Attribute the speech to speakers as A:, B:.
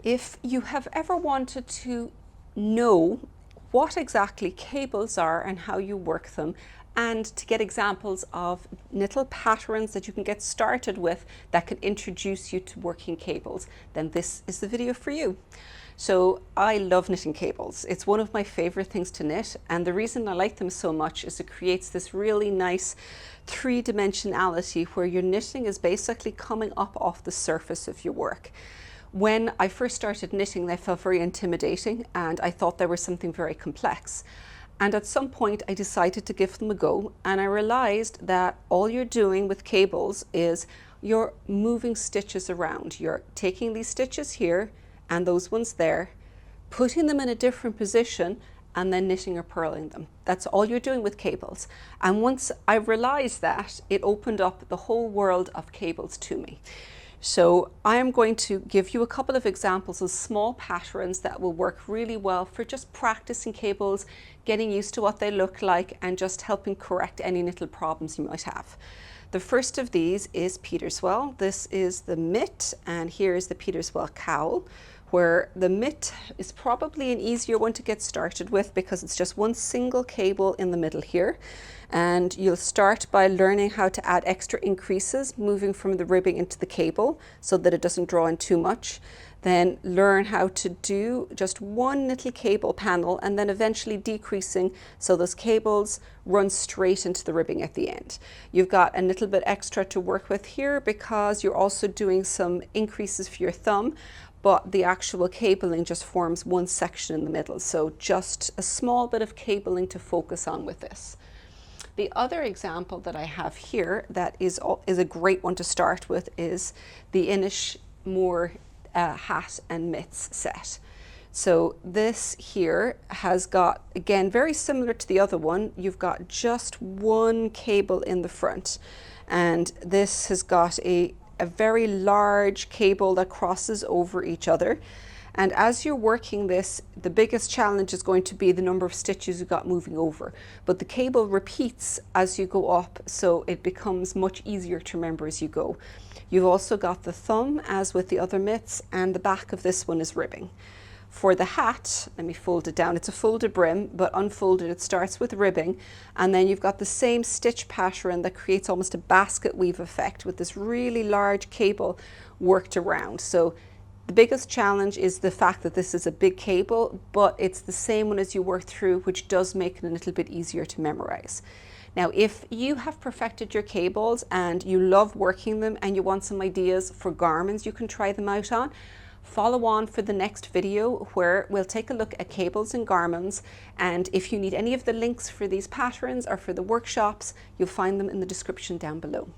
A: If you have ever wanted to know what exactly cables are and how you work them, and to get examples of little patterns that you can get started with that can introduce you to working cables, then this is the video for you. So I love knitting cables. It's one of my favorite things to knit, and the reason I like them so much is it creates this really nice three-dimensionality where your knitting is basically coming up off the surface of your work. When I first started knitting, they felt very intimidating and I thought they were something very complex. And at some point I decided to give them a go, and I realized that all you're doing with cables is you're moving stitches around. You're taking these stitches here and those ones there, putting them in a different position, and then knitting or purling them. That's all you're doing with cables. And once I realized that, it opened up the whole world of cables to me. So I am going to give you a couple of examples of small patterns that will work really well for just practicing cables, getting used to what they look like, and just helping correct any little problems you might have. The first of these is Peterswell. This is the mitt, and here is the Peterswell cowl, where the mitt is probably an easier one to get started with because it's just one single cable in the middle here. And you'll start by learning how to add extra increases, moving from the ribbing into the cable so that it doesn't draw in too much. Then learn how to do just one little cable panel, and then eventually decreasing so those cables run straight into the ribbing at the end. You've got a little bit extra to work with here because you're also doing some increases for your thumb, but the actual cabling just forms one section in the middle. So just a small bit of cabling to focus on with this. The other example that I have here that is a great one to start with is the Inish Moore hat and mitts set. So this here has got, again, very similar to the other one, you've got just one cable in the front, and this has got a very large cable that crosses over each other. And as you're working this, the biggest challenge is going to be the number of stitches you've got moving over. But the cable repeats as you go up, so it becomes much easier to remember as you go. You've also got the thumb, as with the other mitts, and the back of this one is ribbing. For the hat, let me fold it down. It's a folded brim, but unfolded, it starts with ribbing. And then you've got the same stitch pattern that creates almost a basket weave effect with this really large cable worked around. So the biggest challenge is the fact that this is a big cable, but it's the same one as you work through, which does make it a little bit easier to memorize. Now, if you have perfected your cables and you love working them and you want some ideas for garments you can try them out on, follow on for the next video where we'll take a look at cables and garments. And if you need any of the links for these patterns or for the workshops, you'll find them in the description down below.